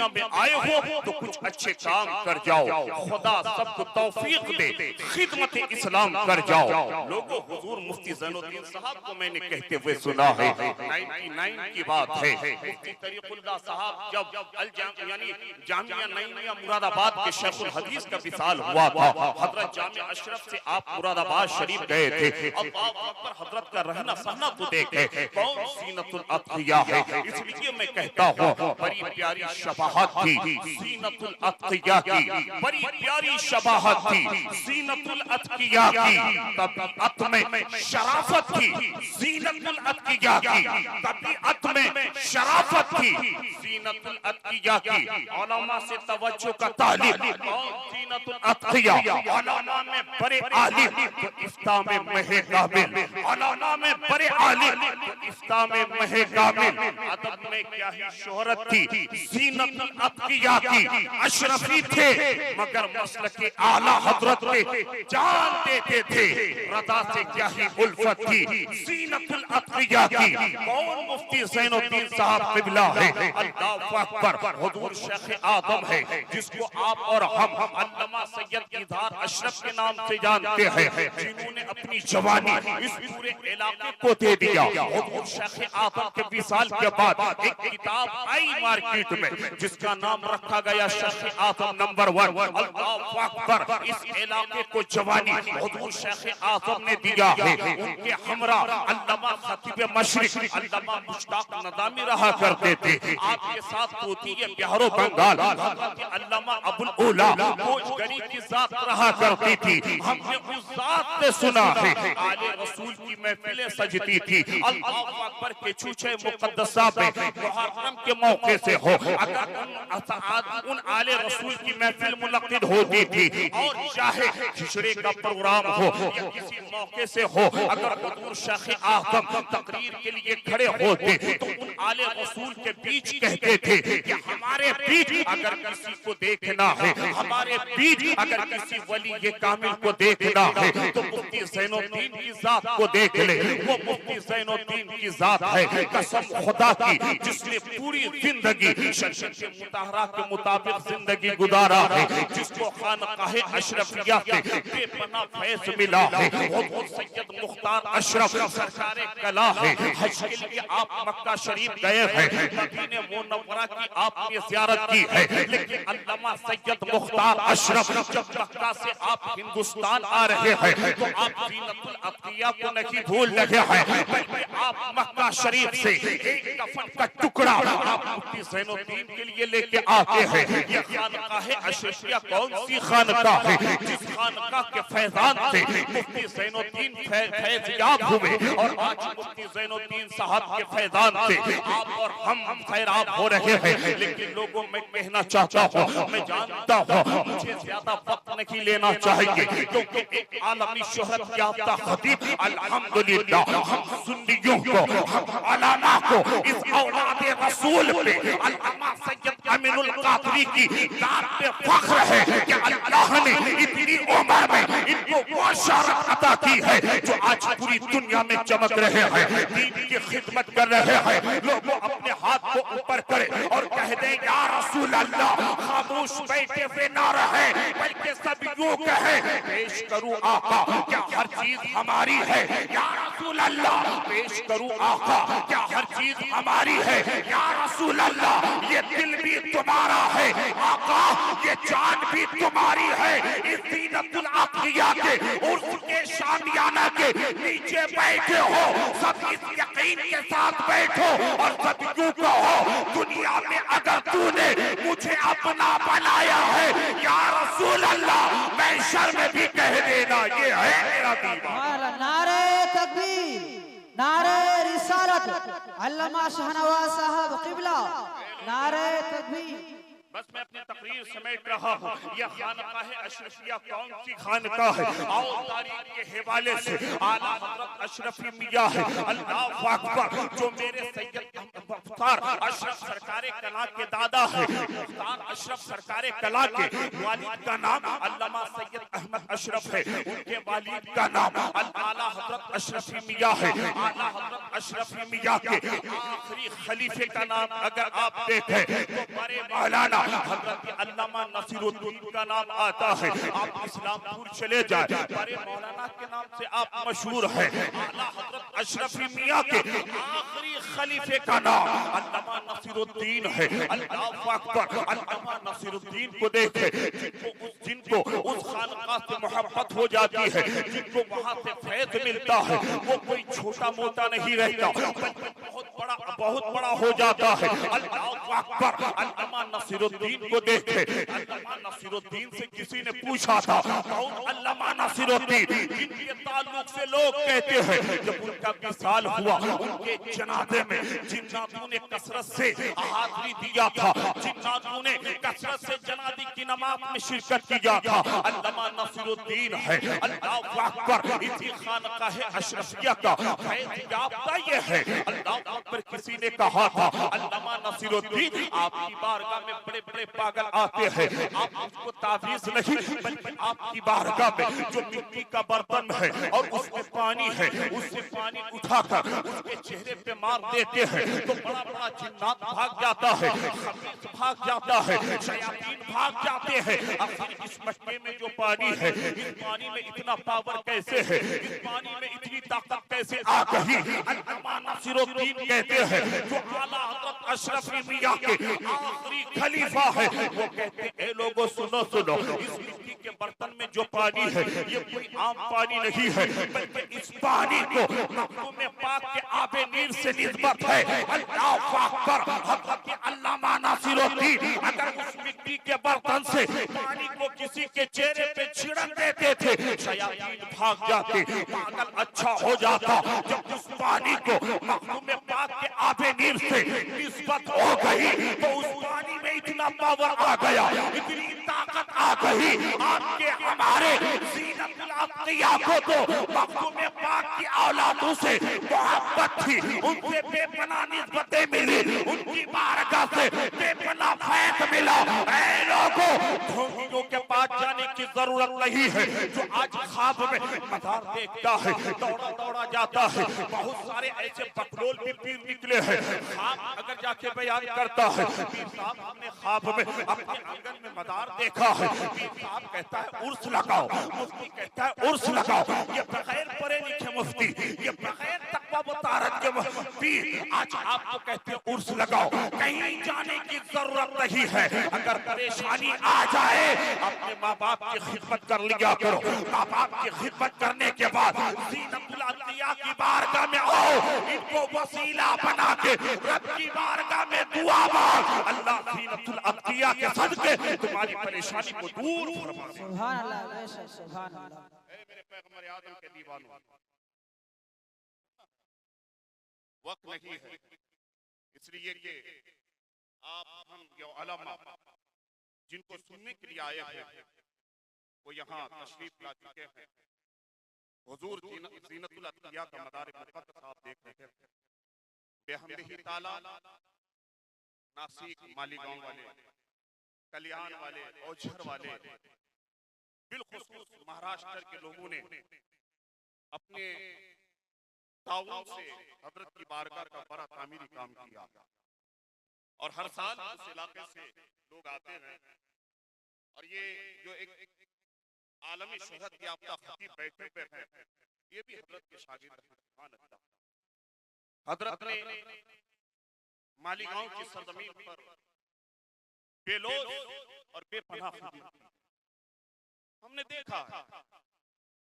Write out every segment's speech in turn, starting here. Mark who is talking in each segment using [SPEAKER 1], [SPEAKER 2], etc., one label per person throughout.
[SPEAKER 1] दुनिया में आए हो तो कुछ अच्छे काम कर जाओ, खुदा सबको तौफीक दे, खिदमत इस्लाम कर जाओ। लोगों, हुजूर मुफ्ती ज़ैनुद्दीन साहब को मैंने कहते हुए सुना है, 99 की बात है, मुफ्ती तरीकुल्लाह साहब जब यानी जामिया नईमिया मुरादाबाद के शेखुल हदीस का विसाल हुआ था, हजरत जामिया अशरफ से आप मुरादाबाद शरीफ गए थे। अल्लाहु अकबर, हजरत का रहना सहना तो देखे, कौन सीनतुल अत्किया है। इसलिए मैं कहता हूँ, बड़ी प्यारी शबाहत थी सीनतुल अत्किया की, बड़ी प्यारी शबाहत थी सीनतुल अत्किया की। तबीअत में शराफत थी सीनतुल अत्किया की, तबीअत में शराफत थी सीनतुल अत्किया की। उलमा से तवज्जो का तालिब, सीनतुल अत्किया, उलमा में बड़े आलिम तो इफ्ता में महे काबिल, उलमा में बड़े आलिम तो इफ्ता में महे काबिल। अदब में क्या ही शोहरत थी सीनतुल अत्किया की। अशरफी थे मगर मसलक आला हजरत के जान देते थे। रदा से क्या ही उल्फत थी सीनतुल अत्किया की। कौन मुफ्ती ज़ैनुद्दीन साहब क़िबला है, अल्लाहु अकबर, हुजूर शेख आदम है, जिसको आप और हम अल्लामा सैयद इज़हार अशरफ के नाम से जानते हैं, जिन्होंने अपनी जवानी इस पूरे इलाके को दे दिया। हुजूर शेख आदम के विसाल के बाद एक किताब आई मार्केट में जिसका नाम रखा गया शेख आदम नंबर 1। अल्लाहु अकबर, इस इलाके को जवानी हुजूर शेख आदम ने दिया है। उनके हमरा अल्लामा खतीब मशरिक अल्लामा मुश्ताक नदामी रहा करते थे। आपके साथ होती है बिहारो बंगाल अल्लामा अबुल ओला भोजगरी की जात रहा करती थी। हमने उस जात से सुना है आले रसूल की महफिलें सजती थी। अल्लाहु अकबर के छूछे मुकद्दसा पे मुहर्रम के मौके से हो, अगर उन आले रसूल की महफिल मुनक्किद होती थी और चाहे खिचड़े का प्रोग्राम हो या किसी मौके से हो, अगर हुजूर शेख आदम तकरीर के लिए खड़े होते तो उन आले रसूल के बीच कहते थे कि हमारे बीच अगर किसी को देखना है, हमारे बीच अगर किसी वली ये कामिल को देखना है तो मुफ्ती ज़ैनुद्दीन की जात को देख ले। वो मुफ्ती ज़ैनुद्दीन की जात है, कसम खुदा की, जिसने पूरी जिंदगी शरीयत मुतहरा के मुताबिक जिंदगी गुजारा है, जिसको खानकाहे अशरफिया के बेपनाह फैज़ मिला है। वो सैयद मुख्तार अशरफ सरकारे कला है। हज के लिए आप मक्का शरीफ गए हैं, मदीने मुनव्वरा की आपने ज़ियारत की है, लेकिन अल्लामा सैयद मुख्तार अशरफ जब मक्का से आप हिंदुस्तान आ रहे हैं तो आप ज़ीनतुल अत्किया को नहीं भूल रहे हैं, बल्कि आप मक्का शरीफ से एक कफन का टुकड़ा आप मुफ्ती ज़ैनुद्दीन के लिए लेके आते हैं। यह खानकाहे अशरफिया कौन सी खानकाह है जिस खानकाह के फैजान से मुफ्ती ज़ैनुद्दीन फैज़याब हुए और आज मुफ्ती ज़ैनुद्दीन साहब के फैजान से आप और हम फैराब हो रहे हैं। लेकिन लोगों में कहना चाहता हूँ, मैं जानता हूँ मुझे ज्यादा वक्त नहीं लेना चाहिए, क्योंकि एक आलमी शोहरत याफ्ता खतीब अल्हम्दुलिल्लाह हम सुन्नियों को, हम उलमा को इस औलाद रसूल पे अल्लामा सैयद अमीनुल कादरी की जात पे फख्र है कि अल्लाह ने इतनी उम्र में इनको वो शरफ अता की है जो आज पूरी दुनिया में चमक रहे हैं, दीन की खिदमत कर रहे हैं। लोगों अपने हाथ को ऊपर करे और कह दे या रसूल अल्लाह, खामोश बैठे हुए ना रहे बल्कि सब यूं कहे पेश करूं आका क्या हर चीज हमारी है, या रसूल अल्लाह पेश करूं आका क्या हर चीज हमारी है, या रसूल अल्लाह ये दिल भी तुम्हारा है आका ये जान भी तुम्हारी है। इस ज़ीनतुल अत्किया के उर्स के शामियाना के नीचे बैठे हो, सब इस यकीन के साथ बैठो और सब यूं कहो दुनिया में अगर तूने मुझे अपना बनाया है या रसूल अल्लाह मैं शर्म भी कह देना ये है मेरा दीवान।
[SPEAKER 2] नारे तकबीर, नारे रिसालत, अल्लामा शाहनवाज साहब क़िबला, नारे तकबीर।
[SPEAKER 1] बस मैं अपनी तकरीर समेट रहा हूँ। यह खानकाह अशरफिया कौन सी खानकाह है? आओ तारीख के हवाले से आला हज़रत अशरफी मियां है, अल्लाह अकबर, जो मेरे सैयद मुख्तार अशरफ सरकारे कला के दादा है। मुख्तार अशरफ सरकारे कला के वालिद का नाम अल्लामा सैयद अहमद अशरफ है। उनके वालिद का नाम आला हज़रत अशरफी मियां है। आला हज़रत अशरफी मियां के आखिरी खलीफे का नाम अगर आप देखें तो बड़े मौलाना हज़रत अल्लामा नसीरुद्दीन का नाम आता है। आप इस्लामपुर चले जाए, बड़े मौलाना के नाम से आप मशहूर है। आला हज़रत अशरफी मियां के आखिरी खलीफे का नाम अल्लामा नसीरुद्दीन है। अल्लाह अकबर, अल्लामा नसीरुद्दीन को देखे, जिनको उस खानकाह से मोहब्बत हो जाती है, जिनको वहाँ से फैज़ मिलता है, वो कोई छोटा मोटा नहीं रहता, बहुत बड़ा हो जाता है। अल्लाह अकबर, अल्लामा नसीरुद्दीन को देखे। अल्लामा नसीरुद्दीन से किसी ने पूछा था, कौन अल्लामा नसीरुद्दीन, जिनके ताल्लुक से लोग कहते हैं जब उनका विसाल हुआ उनके जनाजे में जिन्नातों ने कसरत से हाजिरी दिया था, जिन्नातों ने कसरत से जनाजे की नमाज में शिरकत किया था। अल्लामा नसीरुद्दीन है। अल्लाह अकबर, इसी खानकाह अशरफिया का फैज़ याफ्ता ये है। अल्लाह अकबर, किसी ने कहा था अल्लामा नसीरुद्दीन आपकी बारगाह में बड़े बड़े पागल आते हैं, आप उसको तावीज़ नहीं बल्कि आपकी बारगाह में जो मिट्टी का बर्तन है और उसमें पानी है, उससे पानी उठाकर उसके चेहरे पे मार देते हैं तो बड़ा बड़ा जिन्नात भाग जाता है, खबीस भाग जाता है, शयातीन भाग जाते हैं। आखिर इस मटके में जो पानी है, इस पानी में इतना पावर कैसे है, इस पानी में इतनी ताकत कैसे आ गई? अल्लामा नसीरुद्दीन कहते हैं जो आला हज़रत अशरफी मियां के आखिरी खलीफा है, वो कहते हैं ए लोगों सुनो सुनो, इस मिट्टी के बर्तन में जो पानी है ये कोई आम पानी नहीं है, बल्कि इस पानी को मखदूम पाक के आबे नीर से निस्बत है। अल्लाह अकबर, हज़रत अल्लामा नसीरुद्दीन अगर उस मिट्टी के बर्तन से पानी को किसी के चेहरे पे छिड़क देते थे, शयातीन भाग जाते, पागल अच्छा हो जाता। जब उस पानी को मखदूम पाक के आबे नीर से निस्बत हो गई तो उस पानी में इतना पावर आ गया, इतनी ताकत आ गई, आपके हमारे ज़ीनतुल अत्किया को तो मखदूम पाक की औलादों से मोहब्बत थी, उनसे बेपनाह निस्बतें मिली, उनकी बारगाह से बेपनाह फैज़ मिला। ऐ लोगों, ढोंगियों के पास जाने की जरूरत नहीं है। जो आज ख्वाब में मज़ार देखता है दौड़ा दौड़ा जाता है, बहुत सारे ऐसे बकलोल भी पीर निकले हैं। ख्वाब अगर जाके बयान करता है, पीर साहब हमने ख्वाब में अपने आंगन में मज़ार देखा है, पीर साहब कहता है उर्स लगाओ, मुफ्ती कहता है उर्स लगाओ। ये बगैर पढ़े लिखे मुफ्ती, ये बगैर तकवा व तारत के पीर आज आपको कहते हैं उर्स लगाओ। कहीं जाने की जरूरत नहीं है। अगर परेशानी आ जाए अपने माँ बाप की खिदमत कर लिया करो। माँ बाप की खिदमत करने के बाद ज़ीनतुल अत्किया की बारगाह में आओ, इनको वसीला बना के रब की बारगाह में दुआ मांग। अल्लाह ज़ीनतुल अत्किया के सदके तुम्हारी परेशानी को दूर फरमाए।
[SPEAKER 2] सुभान अल्लाह, बेशक सुभान अल्लाह।
[SPEAKER 1] मेरे पैगंबर आदम के दीवानों, वक्त नहीं है इसलिए कि आप हम ये उलमा जिनको सुनने के लिए आए हैं वो यहाँ तशरीफ ला चुके हैं। हुजूर ज़ीनतुल अत्किया का मदार मुक़द्दस आप देख रहे हैं। बेहमदिही ताला नासिक मालीगांव वाले, कल्याण वाले, ओझर वाले, बिलखुसूस महाराष्ट्र के लोगों ने अपने ताउन से हजरत की बारगाह का बड़ा तामीरी काम किया और हर साल उस इलाके से लोग आते हैं। और ये जो एक आलमी शोहरत याफ्ता खतीब बैठे पे हैं, ये भी हजरत के शागिर्द हैं। सुभान अल्लाह। हजरत ने मालीगांव की सरजमीन पर बेलोस और बेपनाह खिदमत की। हमने देखा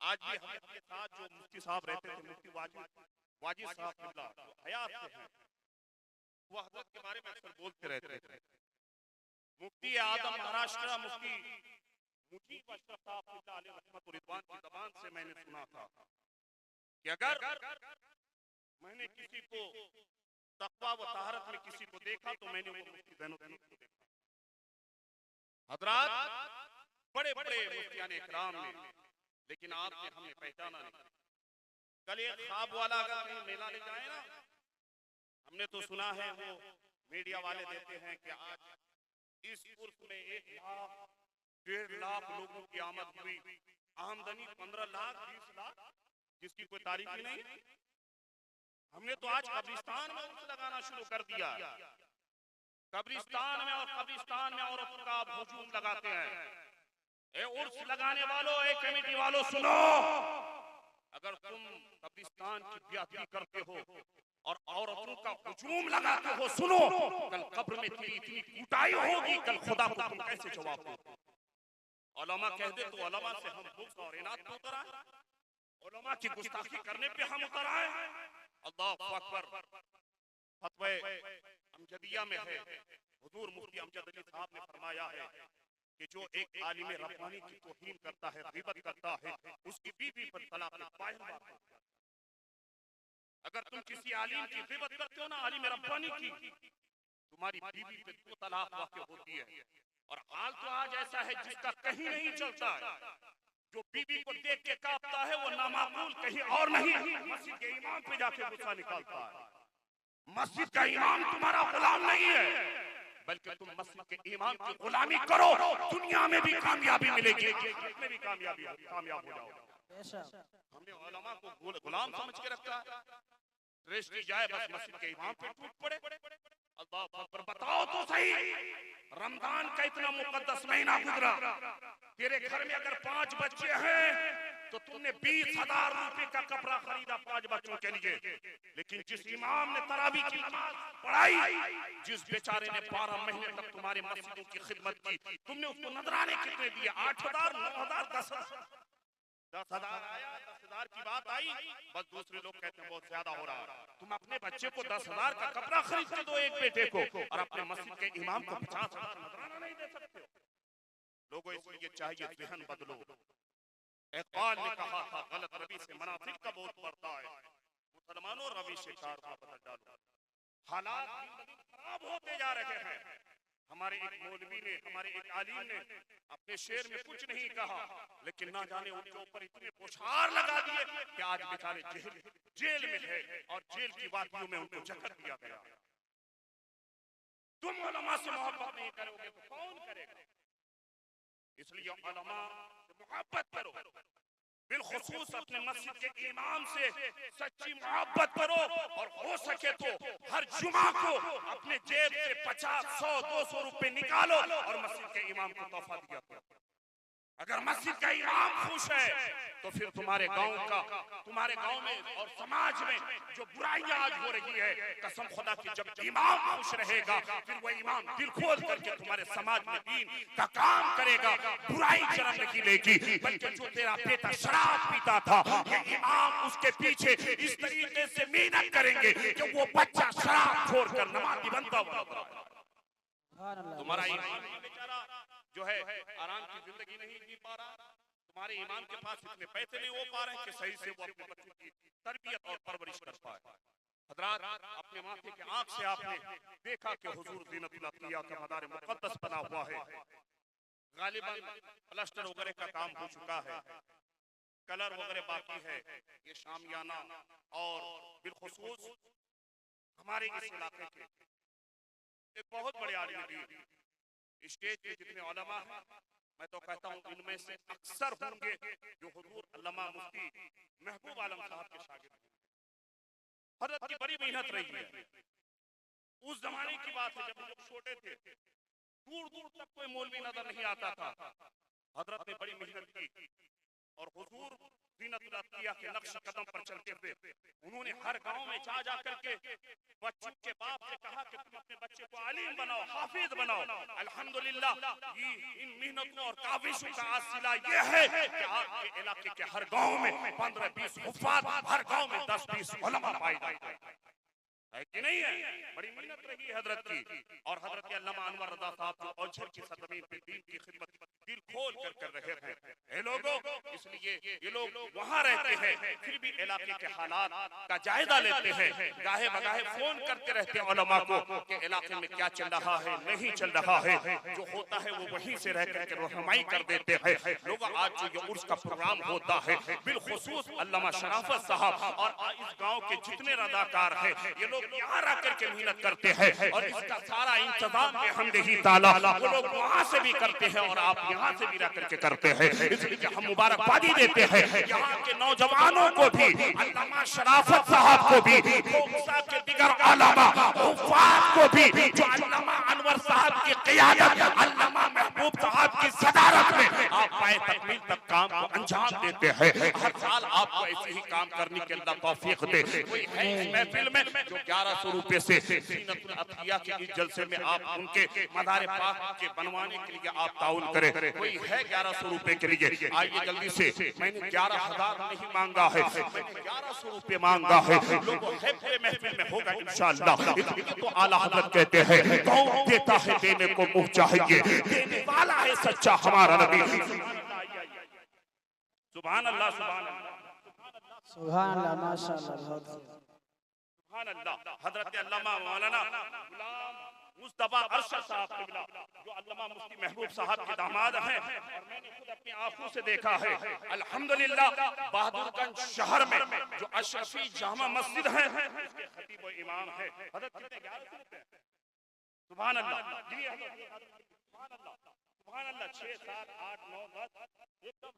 [SPEAKER 1] आज भी हमारे साथ जो मुफ्ती साहब रहते थे, मुफ्ती वाजिद साहब किबला हयात से हैं, वो हजरत के बारे में अक्सर बोलते रहते थे। मुफ्ती आदम महाराष्ट्र मुफ्ती मुजीब अशरफ साहब किबला अलैहि रहमत व रिदवान की ज़बान से मैंने सुना था कि अगर मैंने किसी को तक़वा व तहरत में किसी को देखा तो मैंने वो मुफ्ती ज़ैनुद्दीन को देखा। हजरात, बड़े बड़े मुफ्तियान इकराम ने, लेकिन आपने हमने पहचाना नहीं। कल एक ख्वाब वाला अगर कहीं मेला ले जाए ना, हमने तो सुना है वो मीडिया वाले देते हैं कि आज इस उर्स में 1 लाख 1.5 लाख लोगों की आमद हुई, आमदनी 15 लाख 20 लाख, जिसकी कोई तारीफ ही नहीं। हमने तो आज कब्रिस्तान में उर्स लगाना शुरू कर दिया। कब्रिस्तान में और कब्रिस्तान में औरतों का आप हुजूम लगाते हैं। ए उर्स लगाने वालों, ए कमेटी वालों, सुनो, अगर तुम कब्रिस्तान की बेअदबी करते हो और औरतों का हुजूम लगाते हो, सुनो, कल कब्र में तेरी इतनी कुटाई होगी, कल खुदा को तुम कैसे जवाब दोगे? उलमा कह दे तो उलमा से हम बुग़्ज़ और इनाद पे उतर आए, उलमा की गुस्ताखी करने पे हम उतर आए। अल्लाहु अकबर। फतवा अमजदिया में है, हुजूर मुफ्ती अमजद अली साहब ने फरमाया है कि जो एक आलिम रब्बानी की तौहीन करता है, ग़ीबत करता है, उसकी बीवी पर तलाक बाइन मारता है। अगर तुम किसी आलिम की ग़ीबत करते हो ना, आलिम रब्बानी की, तुम्हारी बीवी पे 2 तलाक वाक़ई होती है। और हाल तो आज ऐसा है जिसका कहीं नहीं चलता है। जो बीवी को देख के कांपता है वो नामाकूल कहीं और नहीं, मस्जिद के इमाम पे जाके गुस्सा निकालता है। मस्जिद का इमाम तुम्हारा गुलाम नहीं है, बल्कि तुम मस्जिद के इमाम की गुलामी करो, दुनिया में भी कामयाबी मिलेगी, आखिरत में भी कामयाब हो जाओगे। हमने उलमा को गुलाम समझ के रखा है। दृष्टि जाए बस मस्जिद के इमाम पे टूट पड़े। अल्लाह अकबर। बताओ तो सही, रमजान का इतना मुकद्दस महीना गुजरा, तेरे घर में अगर 5 बच्चे हैं तो तुमने 20,000 रुपए का कपड़ा खरीदा 5 बच्चों के लिए, लेकिन जिस इमाम ने तरावी की नमाज पढ़ाई, जिस बेचारे ने 12 महीने तक तुम्हारे मस्जिदों की खिदमत की, तुमने उसको नजराने कितने दिए? 8,000, 9,000, 10,000। 10,000 आया, 10,000 की बात आई, बस दूसरे लोग कहते हैं बहुत ज्यादा हो रहा है। तुम अपने बच्चे को 10,000 का कपड़ा खरीद कर दो एक बेटे को, और अपने मस्जिद के इमाम को 50,000 नजराना नहीं दे सकते हो। लोगों इसलिए चाहिए ज़हन बदलो। इक़बाल ने कहा था, गलत रवि से मनाफिक का बहुत पड़ता है, मुसलमानों रवि से कारवा बदल डालो। हालात खराब होते जा रहे हैं। हमारे एक मौलवी ने, हमारे एक आलिम ने अपने शेर में कुछ नहीं कहा, लेकिन ना जाने उनके ऊपर इतने पुछार लगा दिए कि आज बेचारे जेल में है और जेल की वादियों में उनको जकड़ दिया गया। तुम उलमा से मोहब्बत नहीं करोगे तो कौन करेगा? इसलिए उलमा से मोहब्बत करो, बिलखुसूस अपने मस्जिद के इमाम से सच्ची मोहब्बत करो, और हो सके तो हर जुमा को अपने जेब से 50, 100, 200 रुपए निकालो और मस्जिद के इमाम को तोहफा दिया करो। अगर मस्जिद का इमाम खुश है तो फिर तुम्हारे गांव में और समाज में जो बुराइयां आज हो रही है, कसम खुदा की, जब इमाम खुश रहेगा फिर वो इमाम दिल खोल करके तुम्हारे समाज में दीन का काम करेगा, बुराई जन्म नहीं लेगी। बल्कि जो तेरा बेटा शराब पीता था, ये इमाम उसके पीछे इस तरीके से मेहनत करेंगे कि वो बच्चा शराब छोड़कर नमाज़ी बनता हुआ। तुम्हारा इमाम बेचारा जो है आराम की जिंदगी नहीं जी पा रहा, तुम्हारे इमाम के पास इतने पैसे नहीं हो पा रहे कि सही से वो अपने बच्चों की तरबियत और परवरिश कर पाए। हजरात, अपने माथे के आंख से आपने देखा कि हुजूर ज़ीनतुल अतिया का मदार मुक़द्दस बना हुआ है। गालिबन प्लास्टर वगैरह का काम हो चुका है, कलर वगैरह बाकी है। ये शामियाना और बिलखुसूस हमारे इस इलाके के एक बहुत बड़े आलिम दीन, स्टेज पे जितने उलमा हैं, मैं तो कहता हूँ इनमें से अक्सर होंगे जो हुजूर अल्लामा मुफ्ती महबूब आलम साहब के शागिर्द हैं। हज़रत की बड़ी मेहनत रही है। उस जमाने की बात है जब हम लोग छोटे थे, दूर दूर तक कोई मौलवी नजर नहीं आता था। हज़रत ने बड़ी मेहनत की और हुजूर ज़ीनतुल अतिया के नक्श कदम पर चलते हुए उन्होंने हर गांव में जा जा करके बच्चों के बाप से कहा कि तुम अपने बच्चे को आलिम बनाओ, हाफिज बनाओ। अल्हम्दुलिल्लाह इन मेहनतों और काविशों का आसिला ये है कि आपके इलाके के हर गांव में 15-20 हुफ़ाज़, हर गांव में 10-20 उलमा पाए जाते है कि नहीं है? बड़ी मेहनत रही है हजरत की। और हजरत के अल्लामा अनवर रज़ा साहब जो औछर की सरजमीन पे दीन की खिदमत दिल खोल कर रहे हैं। ए लोगों, इसलिए ये लोग वहाँ रहते हैं, फिर भी इलाके के हालात का जायजा लेते हैं, गाहे बगाहे फोन करते रहते हैं उलमा को कि इलाके में क्या चल रहा है, नहीं चल रहा है। जो होता है वो वहीं से रह करके रहनुमाई कर देते हैं लोग। आज जो ये उर्स का प्रोग्राम होता है, बिलखुसूस अल्लामा शराफत साहब और इस गांव के जितने रदाकार हैं, ये लोग यहाँ रह करके मेहनत करते हैं और इसका सारा इंतजाम बिहम्दिही ताला वो लोग वहाँ से भी करते हैं और आप यहाँ से भी रह करके करते हैं। इसलिए हम मुबारकबादी देते हैं यहाँ के नौजवानों को भी, अल्लामा शराफत साहब को भी, के दिगर उलमा हुफ़ाज़ को भी, जो अल्लामा अनवर साहब की क़ियादत, अल्लामा महबूब साहब की सदारत में आप पाए तकमील तक काम को अंजाम देते हैं। हर साल आपको ऐसे ही काम करने के अल्लाह तौफीक दे। कोई है इस महफिल में जो 1100 रुपए से ज़ीनतुल अतिया के इस जलसे में आप उनके मदारे पाक के बनवाने के लिए आप ताउन करें? कोई है 1100 रुपए के लिए? आइए जल्दी से। मैंने 11,000 नहीं मांगा है, मैंने 1100 रुपए मांगा है। लोगों है पूरे महफिल में होगा इंशाअल्लाह। इसलिए तो आला हज़रत कहते हैं कौन देता है देने को मुँह चाहिए, देने वाला है सच्चा हमारा नबी। सुभान अल्लाह, सुभान अल्लाह,
[SPEAKER 2] सुभान अल्लाह, माशाअल्लाह, बहुत
[SPEAKER 1] सुभान अल्लाह। हज़रत अल्लामा मौलाना गुलाम मुस्तफा अरशद साहब क़िबला जो अल्लामा मुफ्ती महबूब साहब के दामाद हैं और मैंने खुद अपनी आंखों से देखा है अल्हम्दुलिल्लाह, बहादुरगंज शहर में जो अशरफी जामा मस्जिद है उसके खतीब व इमाम है हज़रत कितने 1100 रुपए। सुभान अल्लाह जी, सुभान अल्लाह, सुभान अल्लाह। 6 7 8 9 10 एकदम